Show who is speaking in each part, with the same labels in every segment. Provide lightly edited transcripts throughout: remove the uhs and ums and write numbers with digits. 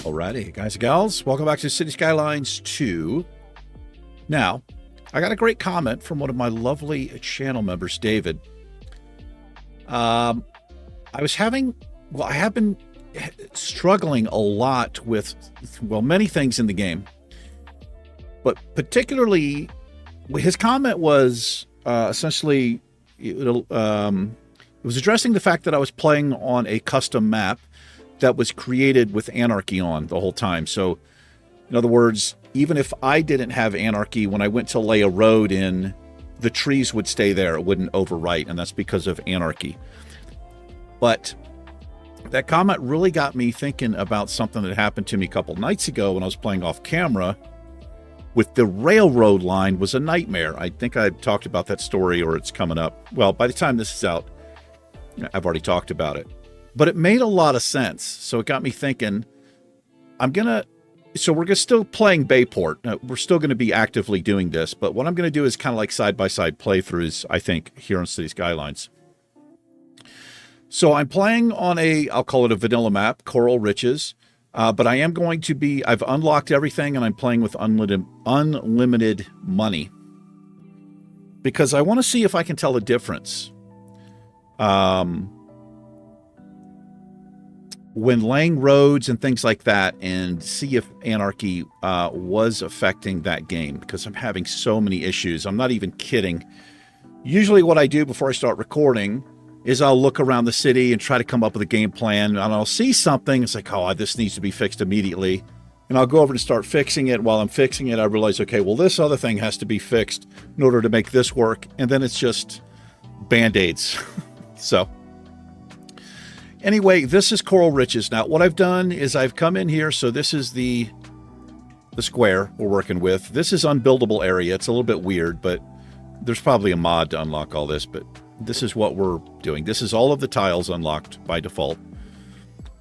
Speaker 1: Alrighty, guys and gals, welcome back to Cities Skylines 2. Now, I got a great comment from one of my lovely channel members, David. I have been struggling a lot with, well, many things in the game. But particularly, his comment was essentially, it was addressing the fact that I was playing on a custom map that was created with Anarchy on the whole time. So, in other words, even if I didn't have Anarchy, when I went to lay a road in, the trees would stay there. It wouldn't overwrite, and that's because of Anarchy. But that comment really got me thinking about something that happened to me a couple nights ago when I was playing off camera with the railroad line. Was a nightmare. I think I talked about that story, or it's coming up. Well, by the time this is out, I've already talked about it. But it made a lot of sense. So it got me thinking, so we're still playing Bayport. We're still going to be actively doing this. But what I'm going to do is kind of like side-by-side playthroughs, I think, here on Cities Skylines. So I'm playing on I'll call it a vanilla map, Coral Riches. But I am going to be, I've unlocked everything and I'm playing with unlimited money. Because I want to see if I can tell a difference. When laying roads and things like that, and see if Anarchy was affecting that game, because I'm having so many issues. I'm not even kidding. Usually what I do before I start recording is I'll look around the city and try to come up with a game plan, and I'll see something. It's like, oh, this needs to be fixed immediately. And I'll go over and start fixing it. While I'm fixing it, I realize, okay, well, this other thing has to be fixed in order to make this work. And then it's just Band-Aids. So anyway, this is Coral Riches. Now, what I've done is I've come in here. So this is the square we're working with. This is unbuildable area. It's a little bit weird, but there's probably a mod to unlock all this. But this is what we're doing. This is all of the tiles unlocked by default.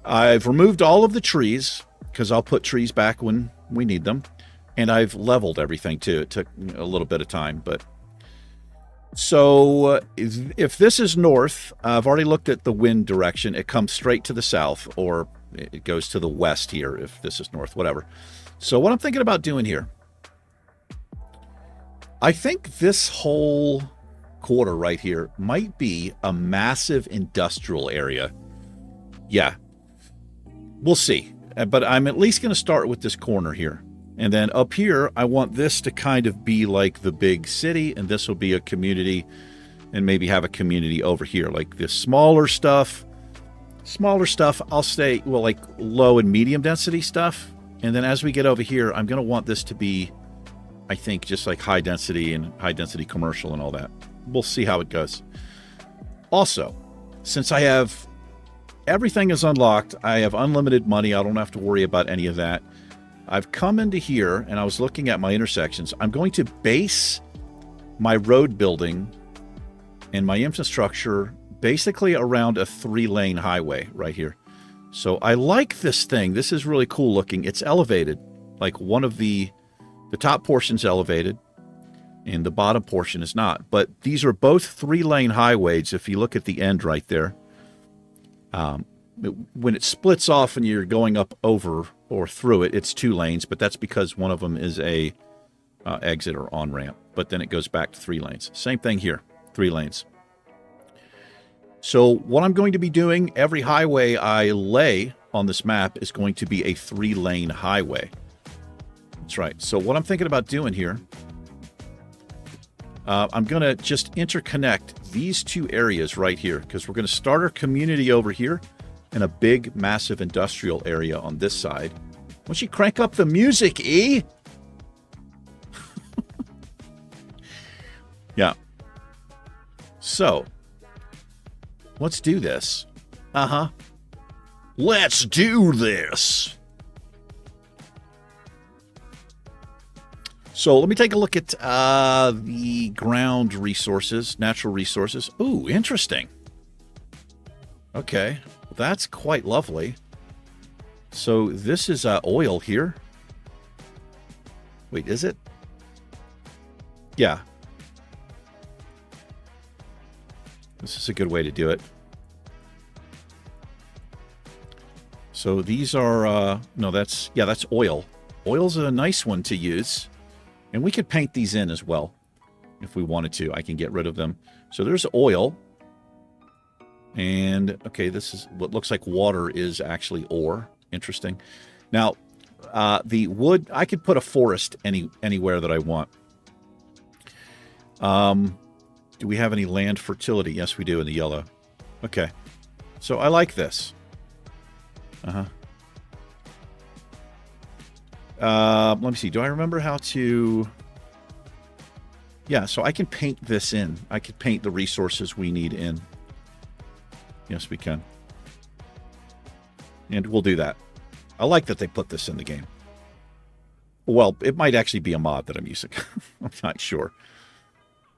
Speaker 1: I've removed all of the trees because I'll put trees back when we need them. And I've leveled everything too. It took a little bit of time, but so if this is north, I've already looked at the wind direction. It comes straight to the south, or it goes to the west here if this is north, whatever. So what I'm thinking about doing here, I think this whole quarter right here might be a massive industrial area. Yeah, we'll see. But I'm at least going to start with this corner here. And then up here, I want this to kind of be like the big city, and this will be a community, and maybe have a community over here. Like this smaller stuff, I'll stay, well, like low and medium density stuff. And then as we get over here, I'm going to want this to be, I think, just like high density and high density commercial and all that. We'll see how it goes. Also, since I have everything is unlocked, I have unlimited money. I don't have to worry about any of that. I've come into here and I was looking at my intersections. I'm going to base my road building and my infrastructure basically around a 3-lane highway right here. So I like this thing. This is really cool looking. It's elevated. Like one of the top portion's elevated and the bottom portion is not. But these are both 3-lane highways. If you look at the end right there, when it splits off and you're going up over or through it, it's 2 lanes, but that's because one of them is a exit or on-ramp. But then it goes back to 3 lanes. Same thing here, 3 lanes. So what I'm going to be doing, every highway I lay on this map is going to be a 3-lane highway. That's right. So what I'm thinking about doing here, I'm going to just interconnect these 2 areas right here, because we're going to start our community over here and a big, massive industrial area on this side. Why don't you crank up the music, E? Yeah. So, let's do this. Uh-huh. Let's do this. So let me take a look at the ground resources, natural resources. Ooh, interesting. Okay. That's quite lovely. So this is oil here. Wait, is it? Yeah. This is a good way to do it. So these are, no, that's oil. Oil's a nice one to use. And we could paint these in as well. If we wanted to, I can get rid of them. So there's oil. And, okay, this is what looks like water is actually ore. Interesting. Now, the wood, I could put a forest anywhere that I want. Do we have any land fertility? Yes, we do in the yellow. Okay. So I like this. Let me see. Do I remember how to... Yeah, so I can paint this in. I could paint the resources we need in. Yes, we can. And we'll do that. I like that they put this in the game. Well, it might actually be a mod that I'm using. I'm not sure.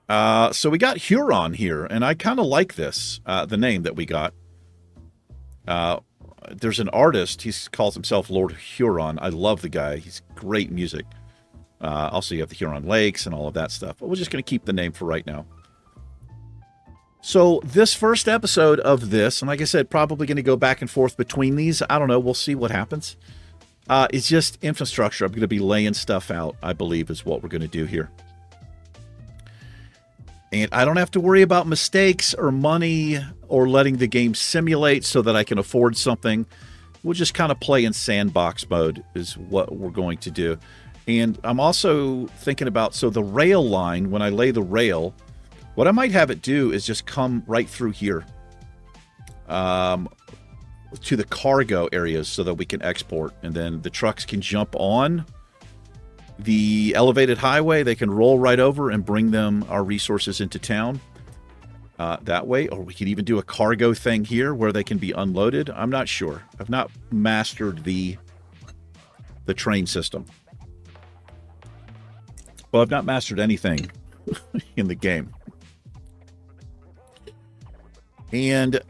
Speaker 1: So we got Huron here, and I kind of like this, the name that we got. There's an artist. He calls himself Lord Huron. I love the guy. He's great music. Also, you have the Huron Lakes and all of that stuff. But we're just going to keep the name for right now. So this first episode of this, and like I said, probably going to go back and forth between these. I don't know. We'll see what happens. It's just infrastructure. I'm going to be laying stuff out, I believe, is what we're going to do here. And I don't have to worry about mistakes or money or letting the game simulate so that I can afford something. We'll just kind of play in sandbox mode is what we're going to do. And I'm also thinking about, so the rail line, when I lay the rail, what I might have it do is just come right through here to the cargo areas so that we can export. And then the trucks can jump on the elevated highway. They can roll right over and bring them our resources into town that way. Or we could even do a cargo thing here where they can be unloaded. I'm not sure. I've not mastered the train system. Well, I've not mastered anything in the game. And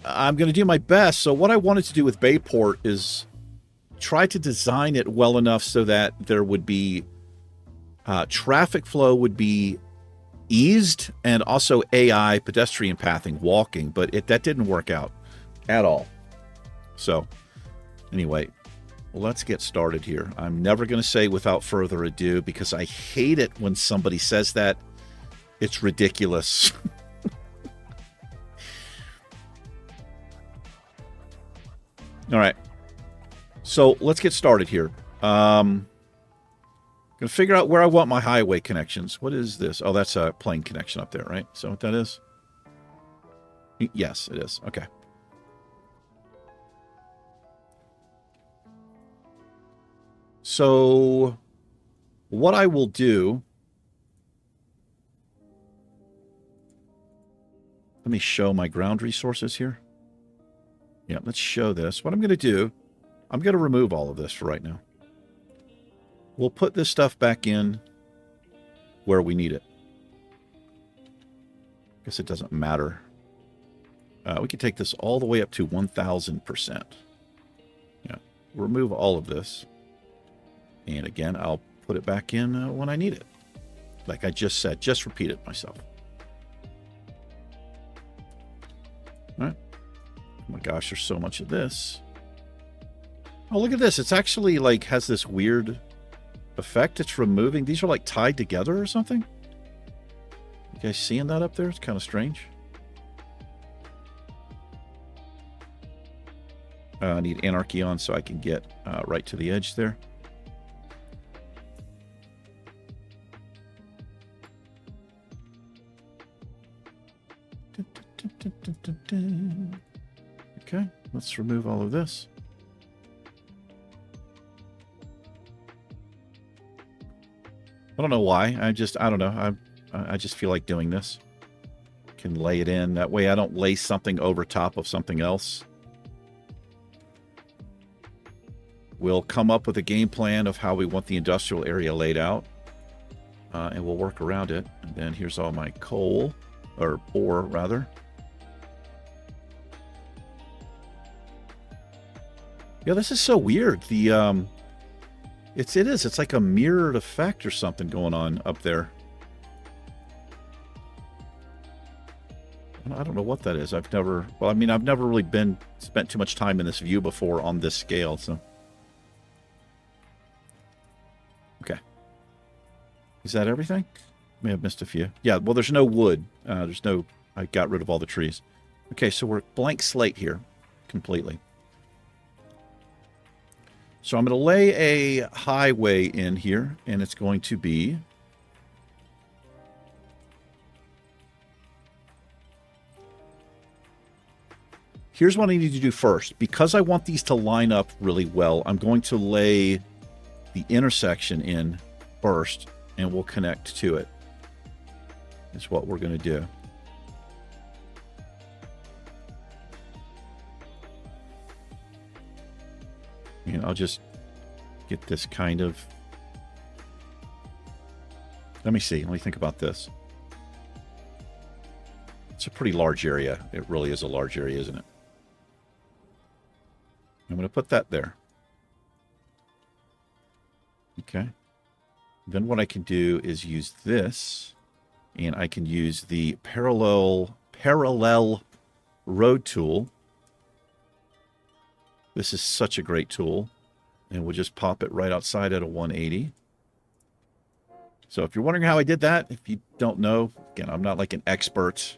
Speaker 1: I'm going to do my best. So what I wanted to do with Bayport is try to design it well enough so that there would be traffic flow would be eased and also AI pedestrian pathing, walking. But that didn't work out at all. So anyway, let's get started here. I'm never going to say without further ado because I hate it when somebody says that. It's ridiculous. All right. So let's get started here. Going to figure out where I want my highway connections. What is this? Oh, that's a plane connection up there, right? Is that what that is? Yes, it is. Okay. So what I will do, let me show my ground resources here. Yeah, let's show this. What I'm going to do, I'm going to remove all of this for right now. We'll put this stuff back in where we need it. I guess it doesn't matter. We can take this all the way up to 1,000%. Yeah, remove all of this. And again, I'll put it back in when I need it. Like I just said, just repeat it myself. All right. Oh my gosh, there's so much of this. Oh, look at this. It's actually like has this weird effect. It's removing. These are like tied together or something. You guys seeing that up there? It's kind of strange. I need Anarchy on so I can get right to the edge there. Okay, let's remove all of this. I don't know why. I don't know. I just feel like doing this. Can lay it in. That way I don't lay something over top of something else. We'll come up with a game plan of how we want the industrial area laid out. And we'll work around it. And then here's all my coal, or ore rather. Yeah, this is so weird. The it's like a mirrored effect or something going on up there. I don't know what that is. I've never really spent too much time in this view before on this scale, so. Okay. Is that everything? May have missed a few. Yeah, well, there's no wood. I got rid of all the trees. Okay, so we're blank slate here completely. So I'm going to lay a highway in here, and it's going to be... Here's what I need to do first. Because I want these to line up really well, I'm going to lay the intersection in first, and we'll connect to it. That's what we're going to do. And I'll just get this kind of... Let me see. Let me think about this. It's a pretty large area. It really is a large area, isn't it? I'm going to put that there. Okay. Then what I can do is use this, and I can use the parallel road tool. This is such a great tool, and we'll just pop it right outside at a 180. So if you're wondering how I did that, if you don't know, again, I'm not like an expert,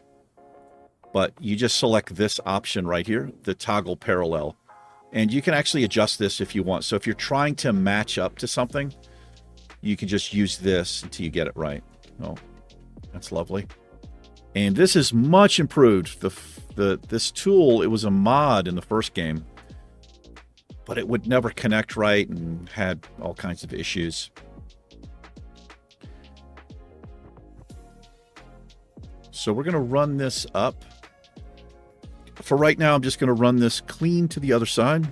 Speaker 1: but you just select this option right here, the toggle parallel, and you can actually adjust this if you want. So if you're trying to match up to something, you can just use this until you get it right. Oh, that's lovely. And this is much improved. This tool, it was a mod in the first game, but it would never connect right and had all kinds of issues. So we're going to run this up. For right now, I'm just going to run this clean to the other side.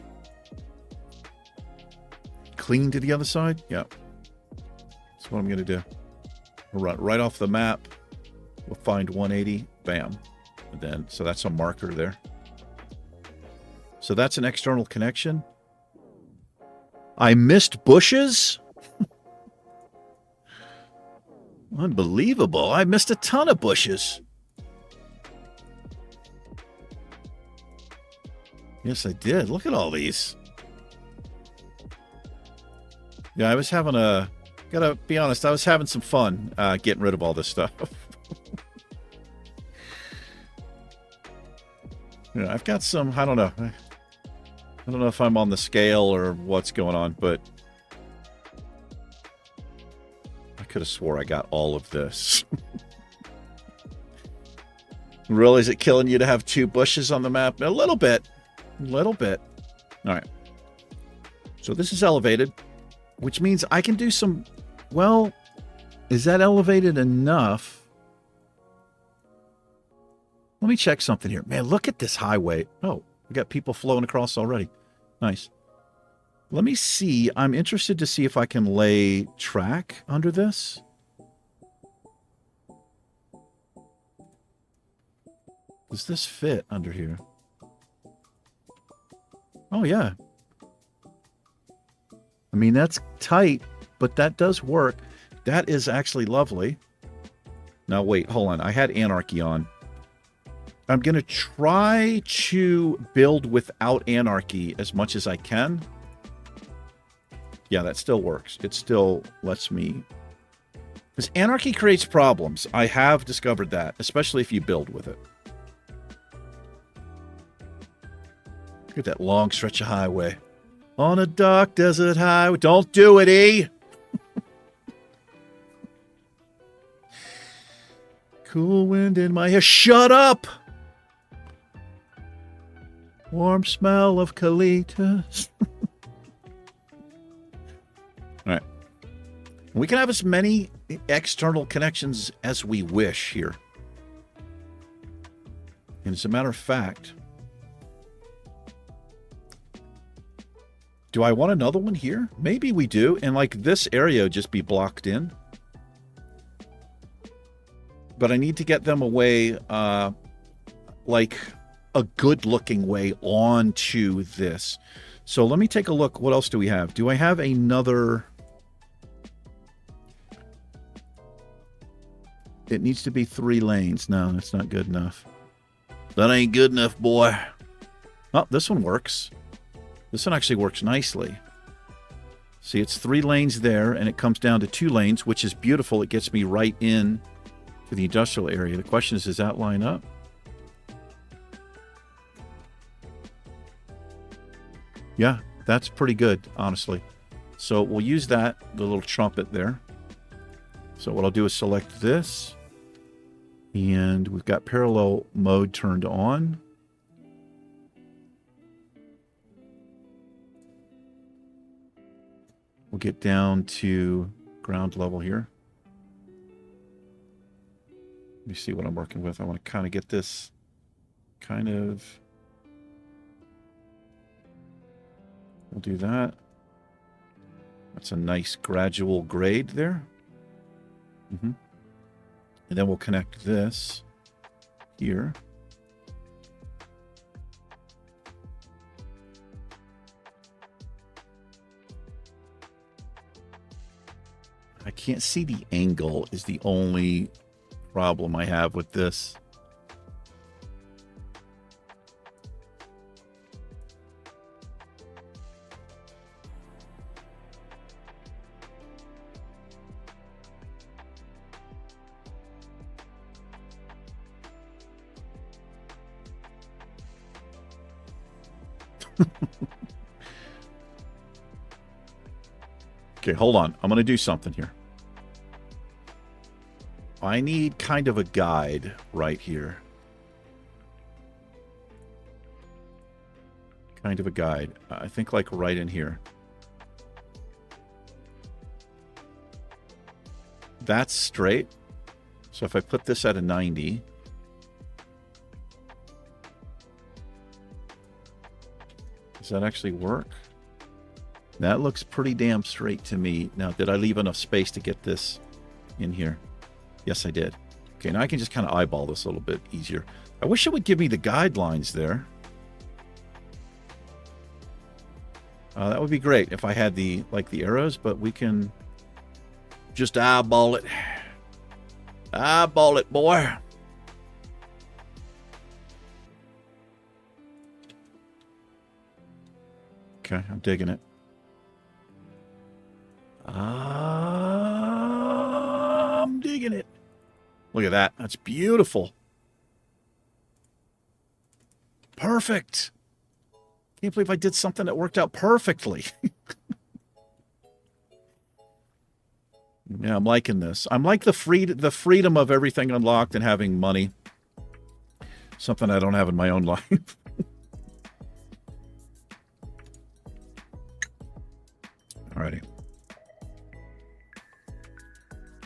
Speaker 1: Clean to the other side? Yeah. That's what I'm going to do. We'll run right off the map. We'll find 180. Bam. And then, so that's a marker there. So that's an external connection. I missed bushes? Unbelievable. I missed a ton of bushes. Yes, I did. Look at all these. Yeah, I was having gotta be honest, I was having some fun getting rid of all this stuff. Yeah, I've got some, I don't know. I don't know if I'm on the scale or what's going on, but I could have swore I got all of this. Really, is it killing you to have 2 bushes on the map? A little bit. A little bit. All right. So this is elevated, which means I can do some... Well, is that elevated enough? Let me check something here. Man, look at this highway. Oh, we got people flowing across already. Nice. Let me see. I'm interested to see if I can lay track under this. Does this fit under here? Oh, yeah. I mean, that's tight, but that does work. That is actually lovely. Now, wait, hold on. I had Anarchy on. I'm going to try to build without Anarchy as much as I can. Yeah, that still works. It still lets me... Because Anarchy creates problems. I have discovered that, especially if you build with it. Look at that long stretch of highway. On a dark desert highway. Don't do it, E! Cool wind in my hair. Shut up! Warm smell of colitas. All right. We can have as many external connections as we wish here. And as a matter of fact, do I want another one here? Maybe we do. And like this area just be blocked in. But I need to get them away, like a good looking way onto this. So let me take a look. What else do we have? Do I have another? It needs to be 3 lanes. No, that's not good enough. That ain't good enough, boy. Oh, this one works. This one actually works nicely. See, it's 3 lanes there, and it comes down to 2 lanes, which is beautiful. It gets me right in to the industrial area. The question is, does that line up? Yeah, that's pretty good, honestly. So we'll use that, the little trumpet there. So what I'll do is select this, and we've got parallel mode turned on. We'll get down to ground level here. Let me see what I'm working with. I want to kind of get this kind of... We'll do that. That's a nice gradual grade there. And then we'll connect this here. I can't see the angle is the only problem I have with this. Okay, hold on. I'm going to do something here. I need kind of a guide right here. Kind of a guide. I think like right in here. That's straight. So if I put this at a 90... Does that actually work? That looks pretty damn straight to me. Now, did I leave enough space to get this in here? Yes, I did. Okay, now I can just kind of eyeball this a little bit easier. I wish it would give me the guidelines there. That would be great if I had the arrows, but we can just eyeball it. Eyeball it, boy. Okay, I'm digging it. I'm digging it. Look at that. That's beautiful. Perfect. Can't believe I did something that worked out perfectly. Yeah, I'm liking this. I'm like the freedom of everything unlocked and having money. Something I don't have in my own life. Alrighty.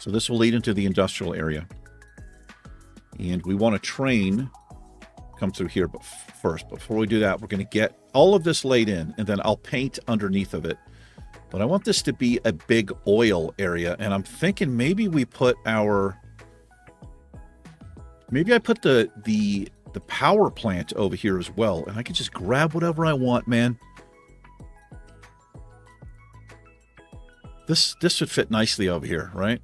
Speaker 1: So this will lead into the industrial area. And we want a train come through here but first. Before we do that, we're going to get all of this laid in, and then I'll paint underneath of it. But I want this to be a big oil area, and I'm thinking maybe we put our... Maybe I put the power plant over here as well, and I can just grab whatever I want, man. This would fit nicely over here, right?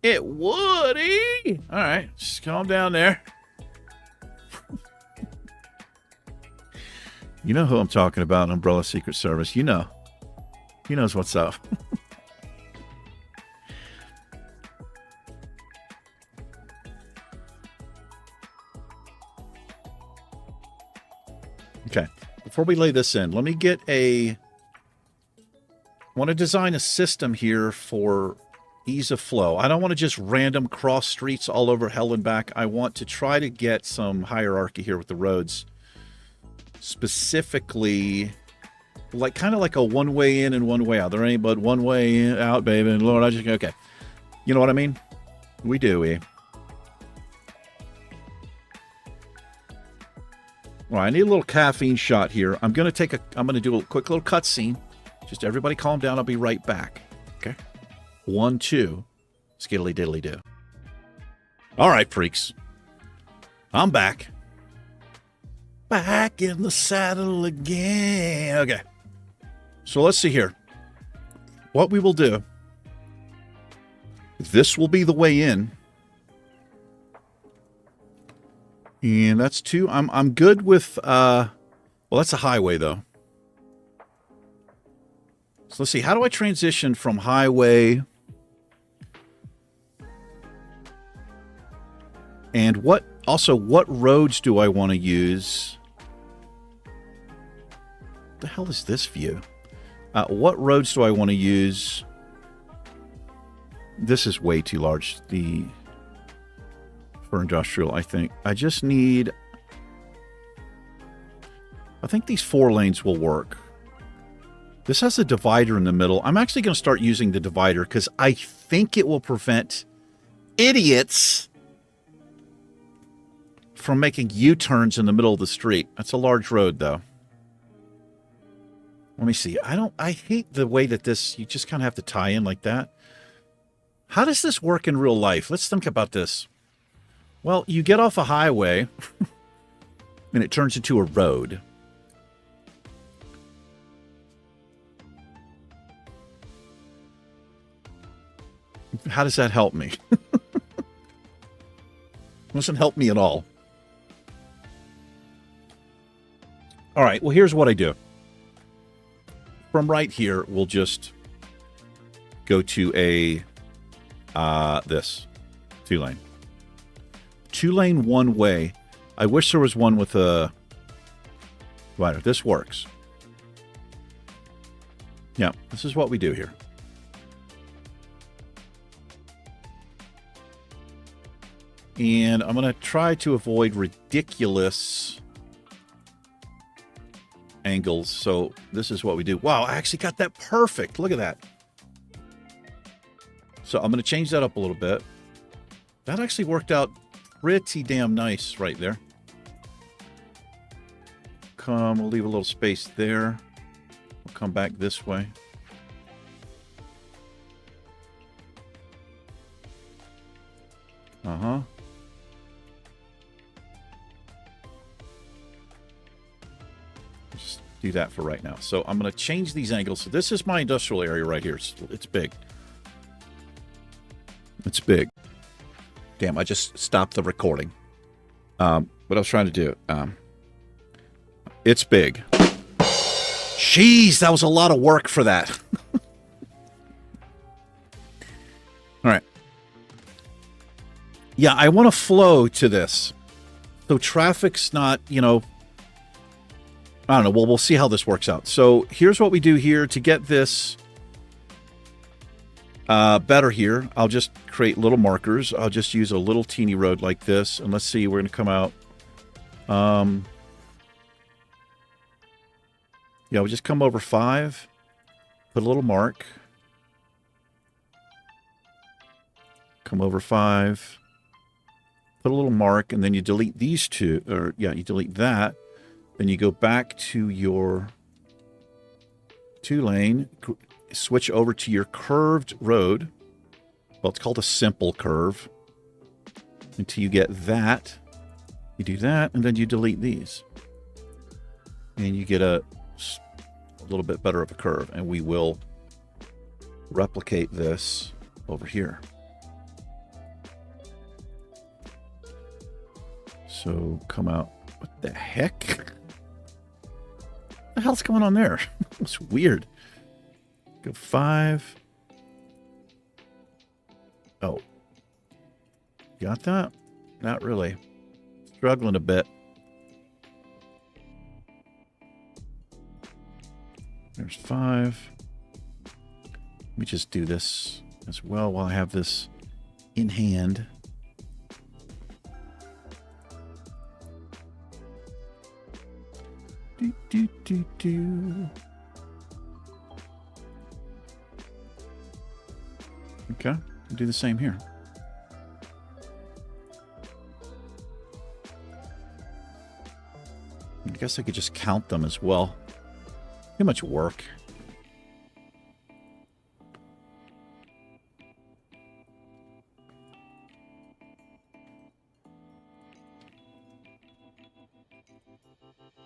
Speaker 1: It would, eh? All right, just calm down there. You know who I'm talking about, Umbrella Secret Service. You know. He knows what's up. Okay, before we lay this in, let me get a... I want to design a system here for ease of flow. I don't want to just random cross streets all over hell and back. I want to try to get some hierarchy here with the roads. Specifically, like kind of like a one-way in and one-way out. There ain't but one way out, baby. And Lord, I just... Okay. You know what I mean? We do, eh? All right, I need a little caffeine shot here. I'm going to do a quick little cutscene. Just everybody calm down. I'll be right back. Okay? 1, 2. Skiddly diddly do. All right, freaks. I'm back. back in the saddle again. Okay. So let's see here. What we will do. This will be the way in. And that's 2. I'm good with well, that's a highway though. So let's see, how do I transition from highway? And what roads do I want to use? What the hell is this view? What roads do I want to use? This is way too large for industrial, I think. I think these 4 lanes will work. This has a divider in the middle. I'm actually going to start using the divider because I think it will prevent idiots from making U-turns in the middle of the street. That's a large road, though. Let me see. I hate the way that you just kind of have to tie in like that. How does this work in real life? Let's think about this. Well, you get off a highway and it turns into a road. How does that help me? Doesn't help me at all. All right, well, here's what I do. From right here, we'll just go to a this 2-lane. 2-lane one way. I wish there was one with a divider. This works. Yeah, this is what we do here. And I'm going to try to avoid ridiculous angles. So this is what we do. Wow, I actually got that perfect. Look at that. So I'm going to change that up a little bit. That actually worked out pretty damn nice right there. We'll leave a little space there. We'll come back this way. Uh-huh. Just do that for right now. So I'm going to change these angles. So this is my industrial area right here. It's big. It's big. Damn, I just stopped the recording. What I was trying to do. It's big. Jeez, that was a lot of work for that. All right. Yeah, I want to flow to this. So traffic's not, I don't know. Well, we'll see how this works out. So here's what we do here to get this better here. I'll just create little markers. I'll just use a little teeny road like this. And let's see, we're going to come out. Yeah, we just come over 5. Put a little mark. Come over 5. Put a little mark, and then you delete these 2. Or, yeah, you delete that. Then you go back to your 2-lane. Switch over to your curved road. Well, it's called a simple curve. Until you get that. You do that, and then you delete these. And you get a little bit better of a curve. And we will replicate this over here. So come out. What the heck? What the hell's going on there? It's weird. Go 5. Oh. Got that? Not really. Struggling a bit. There's 5. Let me just do this as well while I have this in hand. Okay, I'll do the same here. I guess I could just count them as well. Too much work.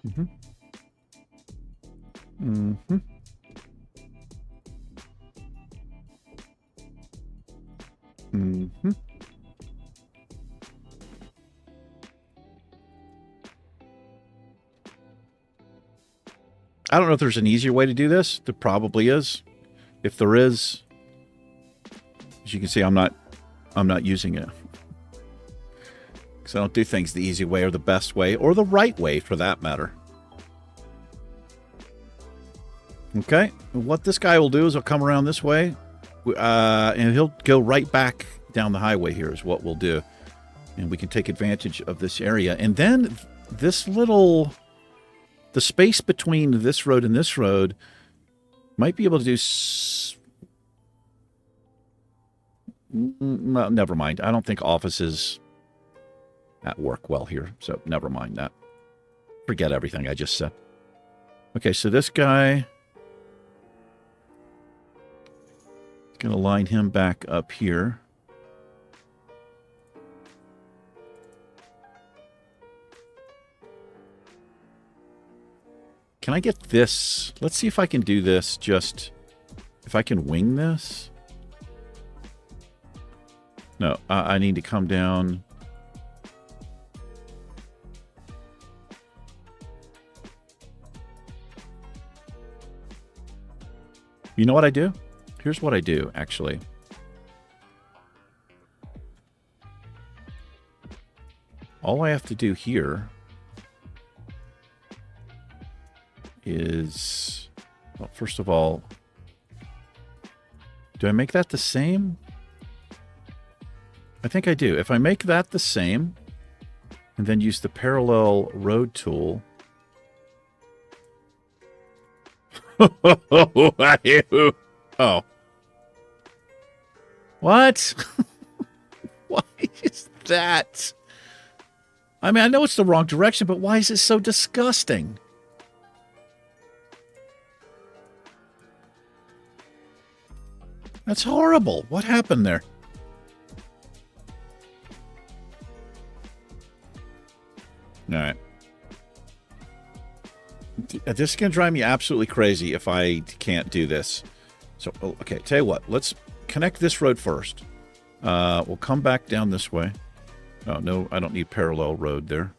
Speaker 1: Mm-hmm. Mm-hmm. Mm-hmm. I don't know if there's an easier way to do this. There probably is. If there is, as you can see, I'm not using it. Because I don't do things the easy way or the best way or the right way for that matter. Okay, what this guy will do is he'll come around this way, and he'll go right back down the highway here is what we'll do. And we can take advantage of this area. And then this little, the space between this road and this road might be able to do... No, never mind. I don't think offices at work well here, so never mind that. Forget everything I just said. Okay, so this guy... Going to line him back up here. Can I get this? Let's see if I can do this just... If I can wing this? No, I need to come down... You know what I do? Here's what I do, actually. All I have to do here is... Well, first of all, do I make that the same? I think I do. If I make that the same, and then use the parallel road tool... Oh. What? Why is that? I mean, I know it's the wrong direction, but why is it so disgusting? That's horrible. What happened there? All right. This is going to drive me absolutely crazy if I can't do this. So, okay, tell you what. Let's connect this road first. We'll come back down this way. Oh, no, I don't need parallel road there.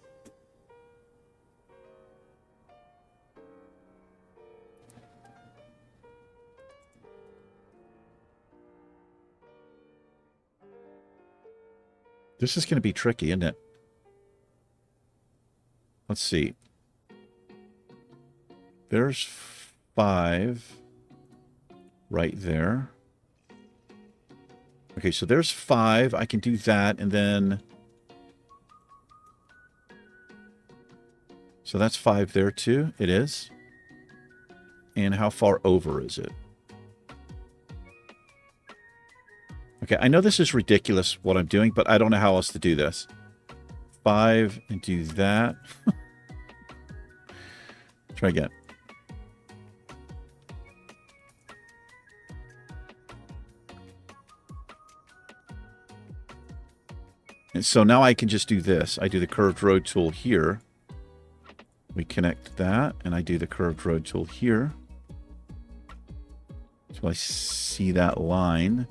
Speaker 1: This is going to be tricky, isn't it? Let's see. There's 5 right there. Okay, so there's 5. I can do that, and then... So that's 5 there, too. It is. And how far over is it? Okay, I know this is ridiculous, what I'm doing, but I don't know how else to do this. 5, and do that. Try again. And so now I can just do this. I do the curved road tool here. We connect that, and I do the curved road tool here. So I see that line.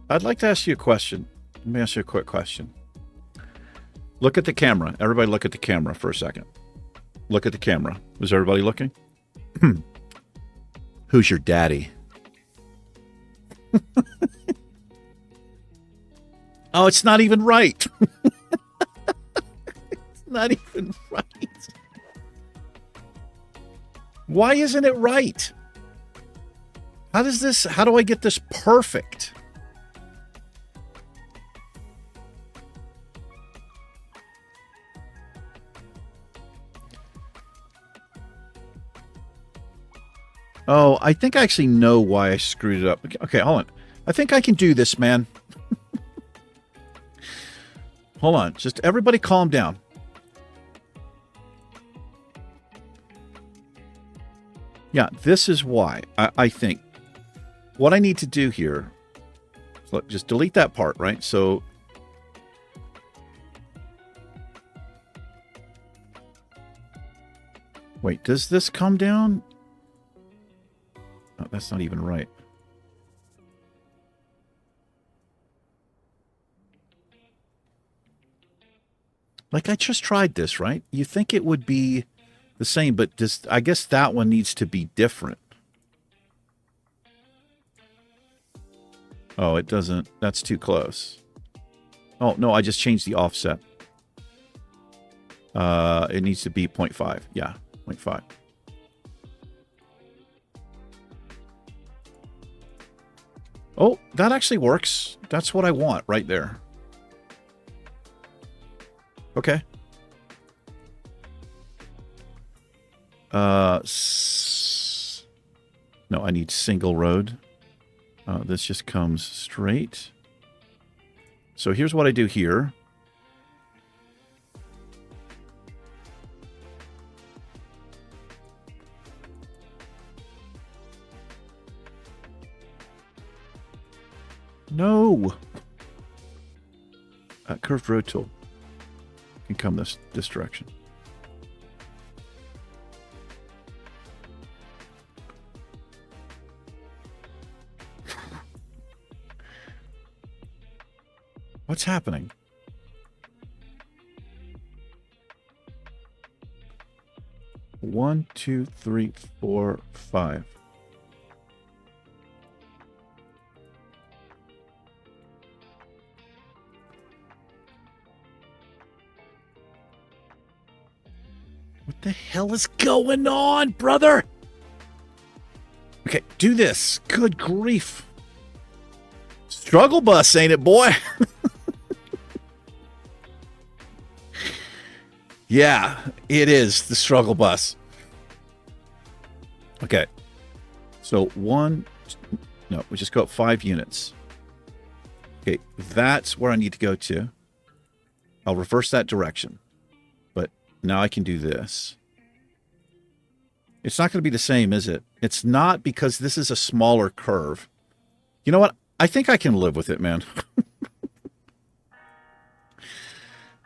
Speaker 1: I'd like to ask you a question. Let me ask you a quick question. Look at the camera. Everybody look at the camera for a second. Look at the camera. Is everybody looking? Who's your daddy? Oh, it's not even right. It's not even right. Why isn't it right? How do I get this perfect? Oh, I think I actually know why I screwed it up. Okay, hold on. I think I can do this, man. Hold on. Just everybody calm down. Yeah, this is why. I think what I need to do here, look, just delete that part, right? So Wait, does this come down? Oh, that's not even right. Like, I just tried this, right? You think it would be the same, but just, I guess that one needs to be different. Oh, it doesn't. That's too close. Oh, no, I just changed the offset. It needs to be 0.5. Yeah, 0.5. Oh, that actually works. That's what I want right there. Okay. No, I need single road. This just comes straight. So here's what I do here. No. Curved road tool can come this direction. What's happening? One, two, three, four, five. What the hell is going on, brother? Okay, do this. Good grief. Struggle bus, ain't it, boy? Yeah, it is the struggle bus. Okay. So we just go up 5 units. Okay, that's where I need to go to. I'll reverse that direction. But now I can do this. It's not going to be the same, is it? It's not, because this is a smaller curve. You know what? I think I can live with it, man.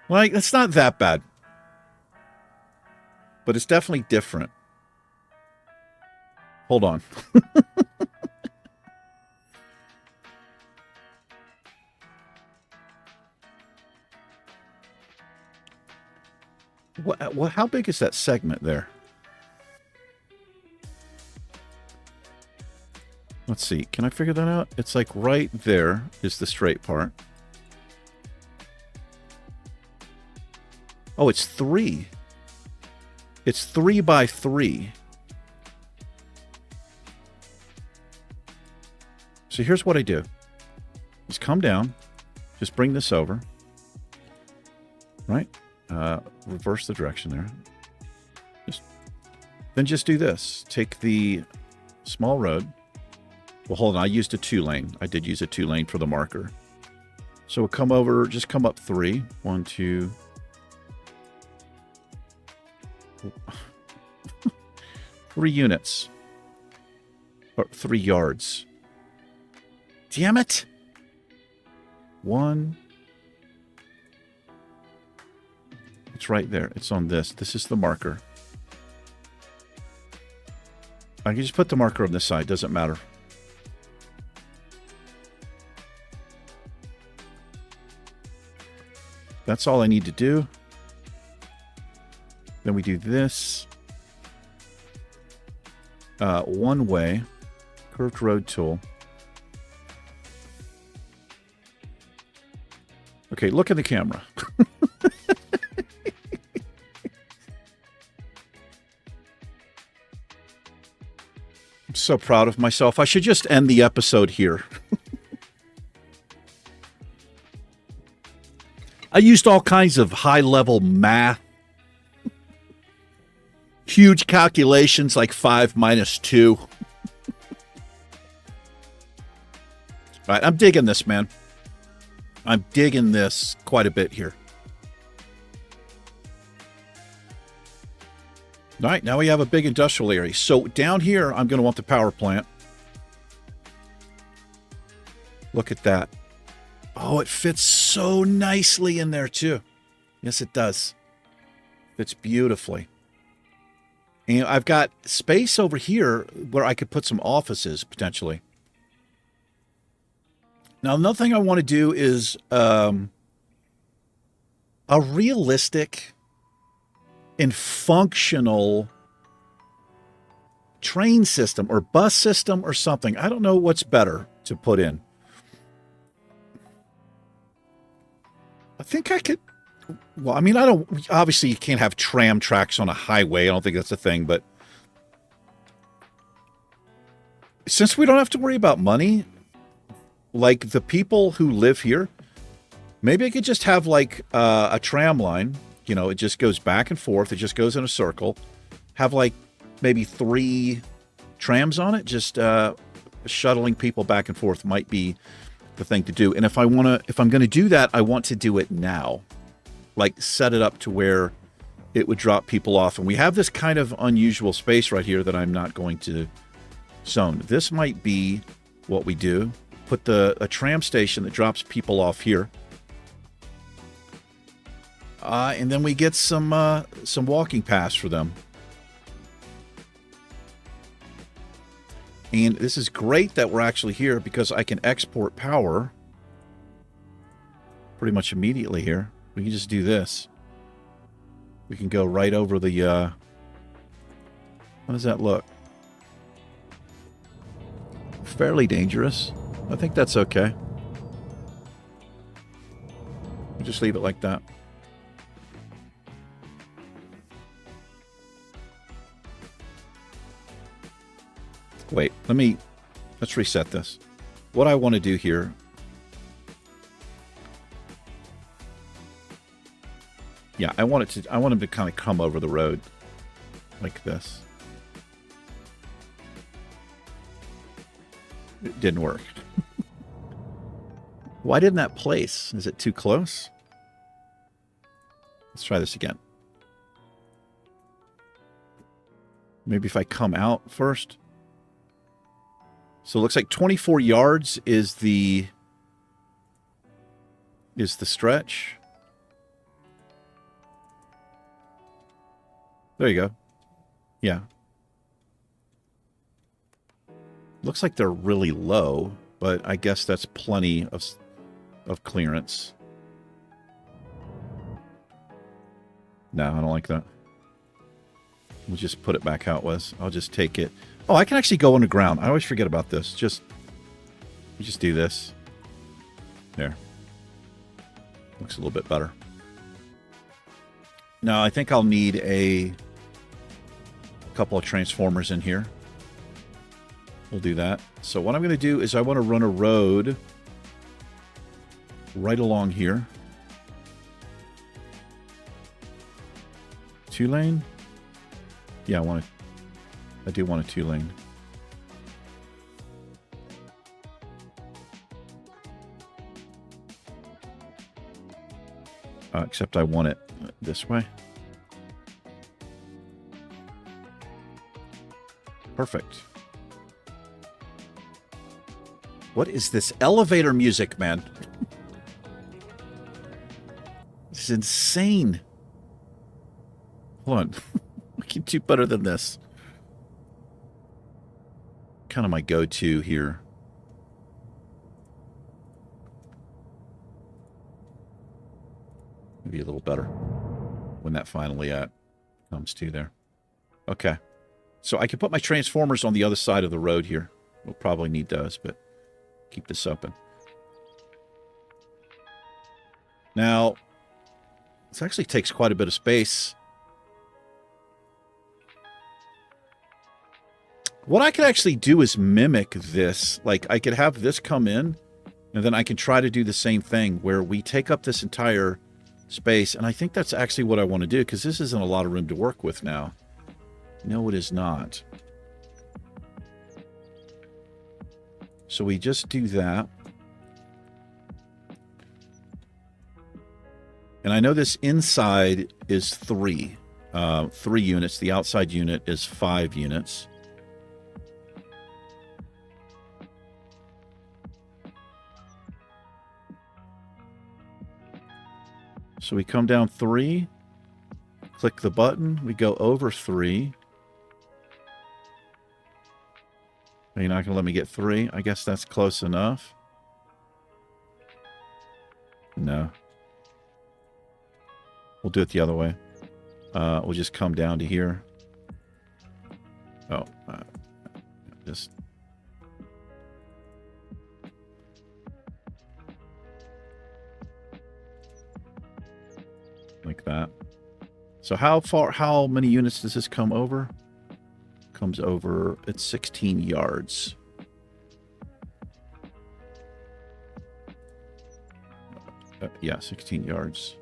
Speaker 1: Like, it's not that bad. But it's definitely different. Hold on. What? How big is that segment there? Let's see. Can I figure that out? It's like right there is the straight part. Oh, it's 3. It's 3 by 3. So here's what I do. Just come down. Just bring this over. Right? Reverse the direction there. Then just do this. Take the small road. Well, hold on. I used a 2-lane. I did use a 2-lane for the marker. So we'll come over. Just come up 3. 1, 2... 3 units. Or 3 yards. Damn it! 1. It's right there. It's on this. This is the marker. I can just put the marker on this side. Doesn't matter. That's all I need to do. Then we do this. One way. Curved road tool. Okay, look at the camera. I'm so proud of myself. I should just end the episode here. I used all kinds of high-level math. Huge calculations like 5 minus 2. All right, I'm digging this, man. I'm digging this quite a bit here. All right, now we have a big industrial area. So down here, I'm going to want the power plant. Look at that. Oh, it fits so nicely in there, too. Yes, it does. Fits beautifully. And I've got space over here where I could put some offices, potentially. Now, another thing I want to do is a realistic and functional train system or bus system or something. I don't know what's better to put in. I think I could... Well, I mean, I don't... Obviously, you can't have tram tracks on a highway. I don't think that's a thing, but... Since we don't have to worry about money, like the people who live here, maybe I could just have like a tram line. You know, it just goes back and forth. It just goes in a circle. Have like maybe 3 trams on it. Just shuttling people back and forth might be the thing to do. And if I'm going to do that, I want to do it now. Like set it up to where it would drop people off. And we have this kind of unusual space right here that I'm not going to zone. This might be what we do. Put a tram station that drops people off here. And then we get some walking paths for them. And this is great that we're actually here because I can export power pretty much immediately here. We can just do this. We can go right over the... How does that look? Fairly dangerous. I think that's okay. We'll just leave it like that. Wait, let's reset this. What I want to do here. Yeah, I want him to kind of come over the road like this. It didn't work. Why didn't that place? Is it too close? Let's try this again. Maybe if I come out first. So it looks like 24 yards is the stretch. There you go. Yeah. Looks like they're really low, but I guess that's plenty of clearance. No, I don't like that. We'll just put it back how it was. I'll just take it. Oh, I can actually go underground. I always forget about this. Just do this. There. Looks a little bit better. Now, I think I'll need a couple of transformers in here. We'll do that. So what I'm going to do is I want to run a road right along here. 2-lane? Yeah, I do want a 2-lane. Except I want it this way. Perfect. What is this elevator music, man? This is insane. Hold on. We can do better than this. Kind of my go-to here. Maybe a little better when that finally comes to there. Okay. So I can put my transformers on the other side of the road here. We'll probably need those, but keep this open. Now, this actually takes quite a bit of space. What I could actually do is mimic this. Like, I could have this come in, and then I can try to do the same thing where we take up this entire space. And I think that's actually what I want to do, because this isn't a lot of room to work with now. No, it is not. So we just do that. And I know this inside is 3 units. The outside unit is 5 units. So we come down 3, click the button, we go over 3, Are you not going to let me get 3? I guess that's close enough. No. We'll do it the other way. We'll just come down to here. Oh, just... like that. So how many units does this come over? Comes over, it's 16 yards. Yeah, 16 yards.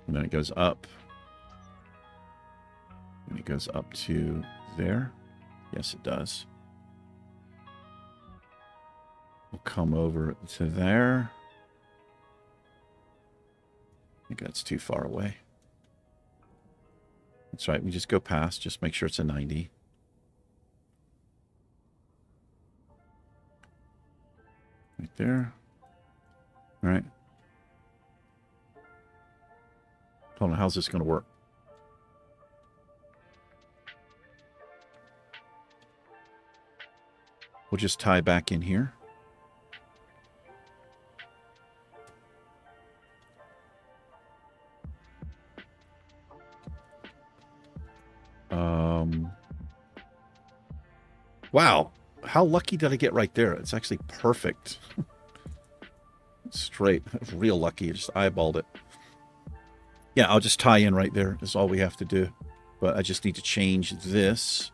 Speaker 1: And then it goes up. And it goes up to there. Yes, it does. We'll come over to there. I think that's too far away. That's right. We just go past. Just make sure it's a 90. Right there. All right. Hold on. How's this going to work? We'll just tie back in here. Wow. How lucky did I get right there? It's actually perfect. Straight. Real lucky. I just eyeballed it. Yeah, I'll just tie in right there. That's all we have to do. But I just need to change this.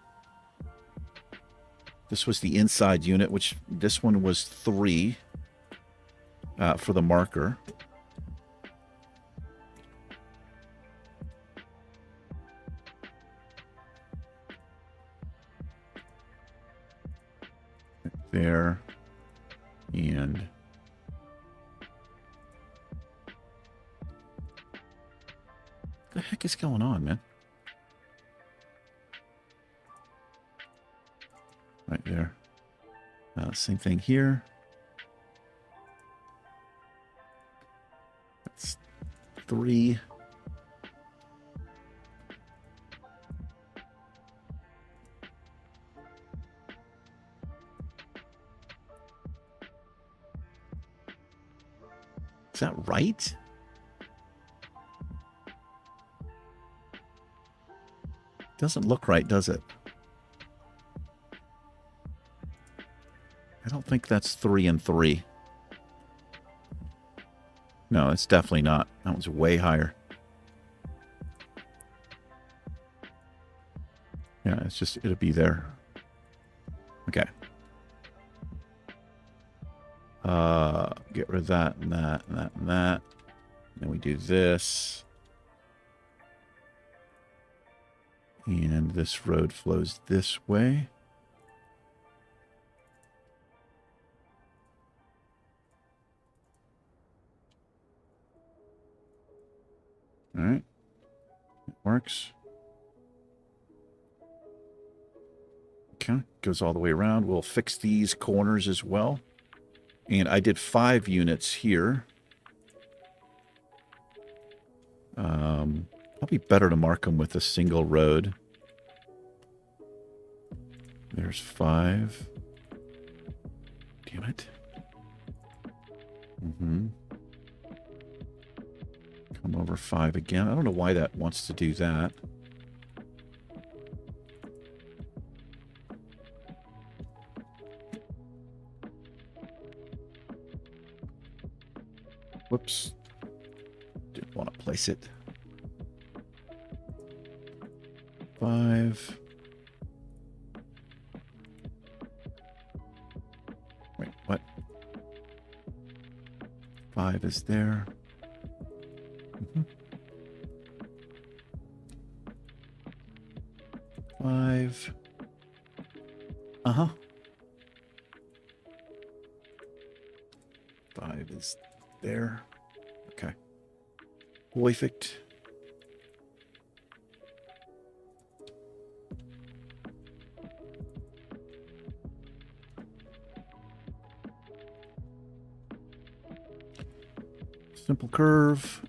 Speaker 1: This was the inside unit, which this one was 3 for the marker. There. And what the heck is going on, man? Right there. Same thing here. That's 3. Is that right? Doesn't look right, does it? I don't think that's 3 and 3. No, it's definitely not. That one's way higher. Yeah, it's just, it'll be there. Okay. Get rid of that and that and that and that. Then we do this. And this road flows this way. All right. It works. Okay. Goes all the way around. We'll fix these corners as well. And I did 5 units here. Probably better to mark them with a single road. There's 5. Damn it. Come over 5 again. I don't know why that wants to do that. Whoops. Didn't want to place it. 5. Wait, what? 5 is there. 5. Uh-huh. 5 is there. Okay. Perfect. Simple curve.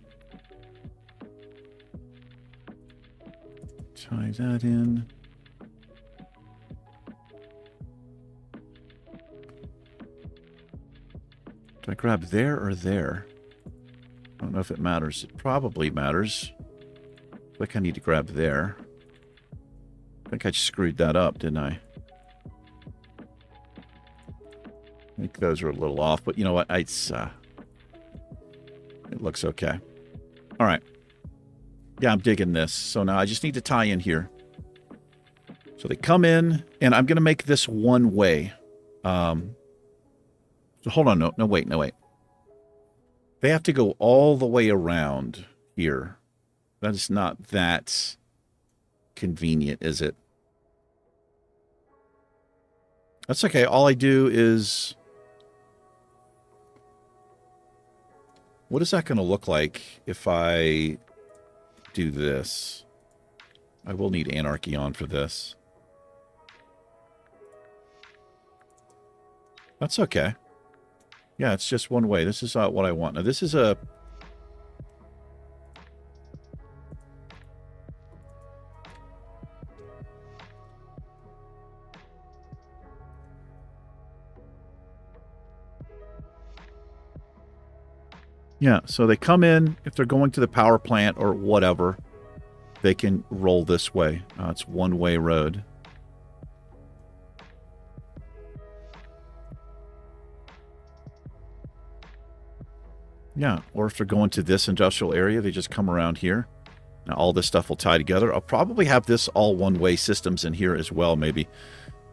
Speaker 1: Tie that in. grab there or there? I don't know if it matters. It probably matters. I think I need to grab there. I think I just screwed that up, didn't I? I think those are a little off, but you know what? It looks okay. All right. Yeah, I'm digging this. So now I just need to tie in here. So they come in, and I'm going to make this one way. So hold on. No, wait. They have to go all the way around here. That is not that convenient, is it? That's okay. All I do is... What is that going to look like if I do this? I will need Anarchy on for this. That's okay. Yeah, it's just one way. This is not what I want. Now, this is a... Yeah, so they come in, if they're going to the power plant or whatever, they can roll this way. It's one-way road. Yeah, or if they're going to this industrial area, they just come around here. Now all this stuff will tie together. I'll probably have this all one-way systems in here as well, maybe.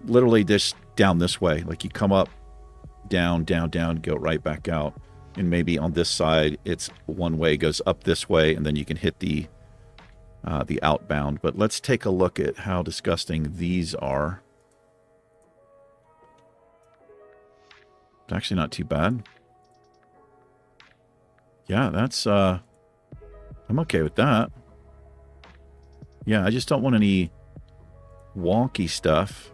Speaker 1: Literally just down this way. Like you come up, down, go right back out. And maybe on this side, it's one way, goes up this way, and then you can hit the outbound. But let's take a look at how disgusting these are. It's actually not too bad. Yeah, that's, I'm okay with that. Yeah, I just don't want any wonky stuff.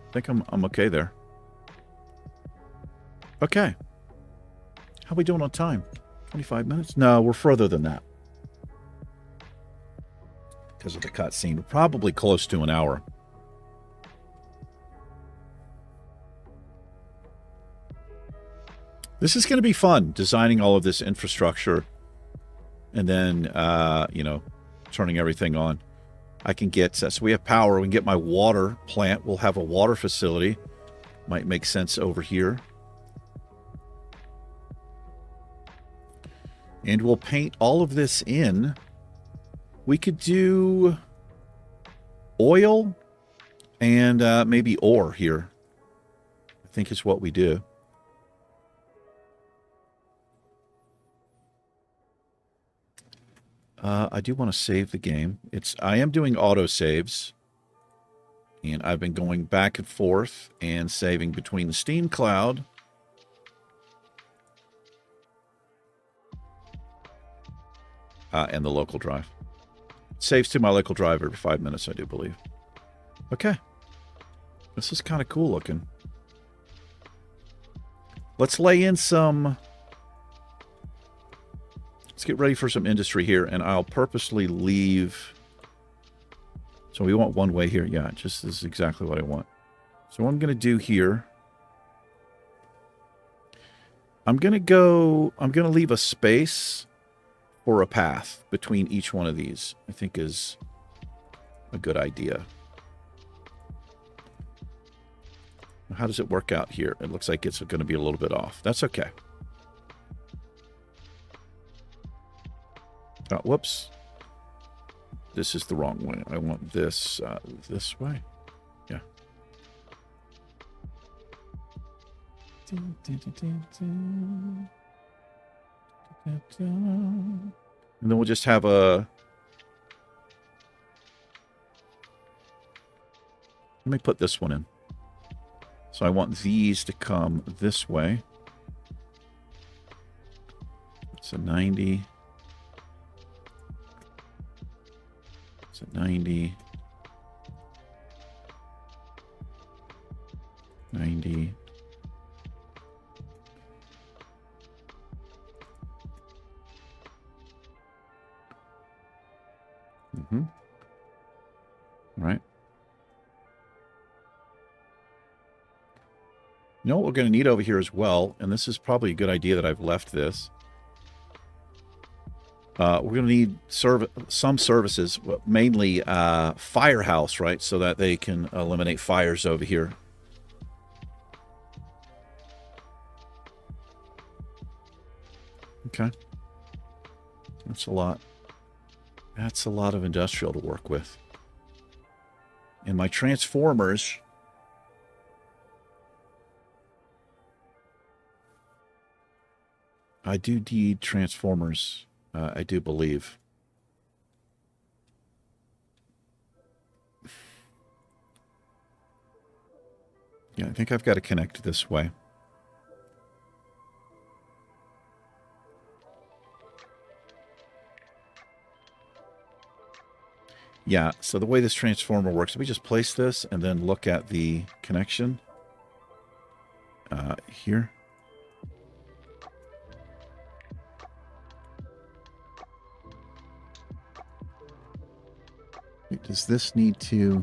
Speaker 1: I think I'm okay there. Okay. How are we doing on time? 25 minutes? No, we're further than that. Because of the cutscene. We're probably close to an hour. This is going to be fun, designing all of this infrastructure. And then, you know, turning everything on. I can get, so we have power. We can get my water plant. We'll have a water facility. Might make sense over here. And we'll paint all of this in. We could do oil and maybe ore here. I think is what we do. I do want to save the game. I am doing auto saves. And I've been going back and forth and saving between the Steam Cloud and the local drive. It saves to my local drive every 5 minutes, I do believe. Okay. This is kind of cool looking. Let's lay in some... Let's get ready for some industry here, and I'll purposely leave... So we want one way here. Yeah, just this is exactly what I want. So what I'm going to do here... I'm going to leave a space... or a path between each one of these, I think is a good idea. How does it work out here? It looks like it's going to be a little bit off. That's okay. Oh, whoops. This is the wrong way. I want this this way. Yeah. And then we'll just have a... Let me put this one in. So I want these to come this way. It's a 90. It's a 90. 90. Mm-hmm. All right. You know what we're going to need over here as well, and this is probably a good idea that I've left this. We're going to need some services, mainly firehouse, right? So that they can eliminate fires over here. Okay. That's a lot. That's a lot of industrial to work with. And my transformers... I do need transformers, I do believe. Yeah, I think I've got to connect this way. Yeah, so the way this transformer works, we just place this and then look at the connection here. Does this need to...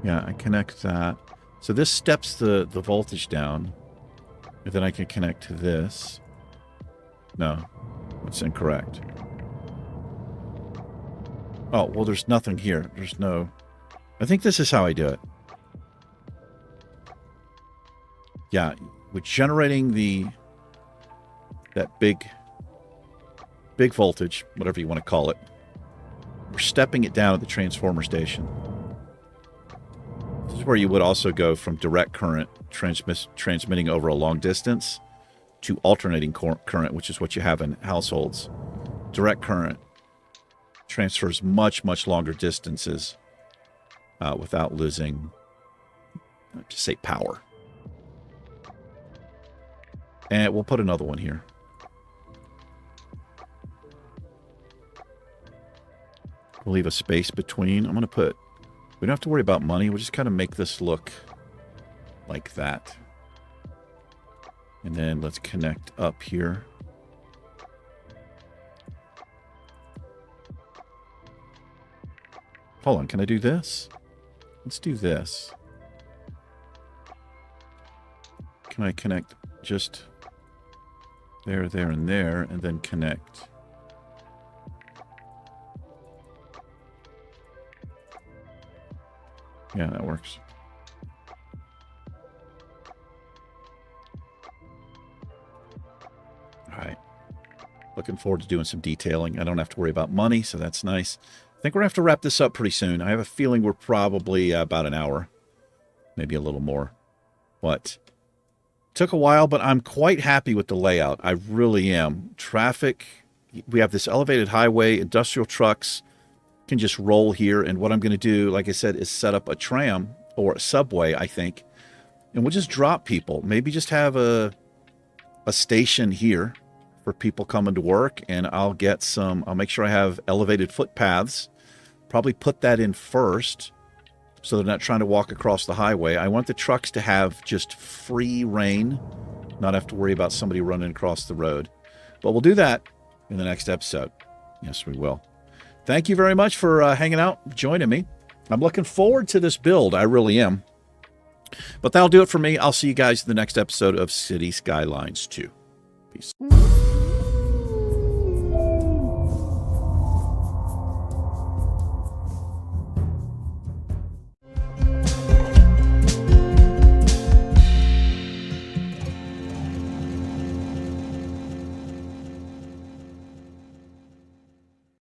Speaker 1: Yeah, I connect that. So this steps the voltage down. And then I can connect to this. No, that's incorrect. Oh, well, there's nothing here. There's no... I think this is how I do it. Yeah, with generating that big voltage, whatever you want to call it, we're stepping it down at the transformer station. This is where you would also go from direct current transmitting over a long distance to alternating current, which is what you have in households. Direct current transfers much, much longer distances without losing, just say, power. And we'll put another one here. We'll leave a space between. I'm going to put... We don't have to worry about money. We'll just kind of make this look like that. And then let's connect up here. Hold on, can I do this? Let's do this. Can I connect just there, there, and there, and then connect? Yeah, that works. All right. Looking forward to doing some detailing. I don't have to worry about money, so that's nice. I think we're going to have to wrap this up pretty soon. I have a feeling we're probably about an hour. Maybe a little more. What? Took a while, but I'm quite happy with the layout. I really am. Traffic. We have this elevated highway. Industrial trucks can just roll here, and what I'm going to do, like I said, is set up a tram or a subway, I think, and we'll just drop people. Maybe just have a station here for people coming to work, and I'll make sure I have elevated footpaths. Probably put that in first so they're not trying to walk across the highway. I want the trucks to have just free reign, not have to worry about somebody running across the road. But we'll do that in the next episode. Yes, we will. Thank you very much for hanging out, joining me. I'm looking forward to this build. I really am. But that'll do it for me. I'll see you guys in the next episode of Cities Skylines 2. Peace.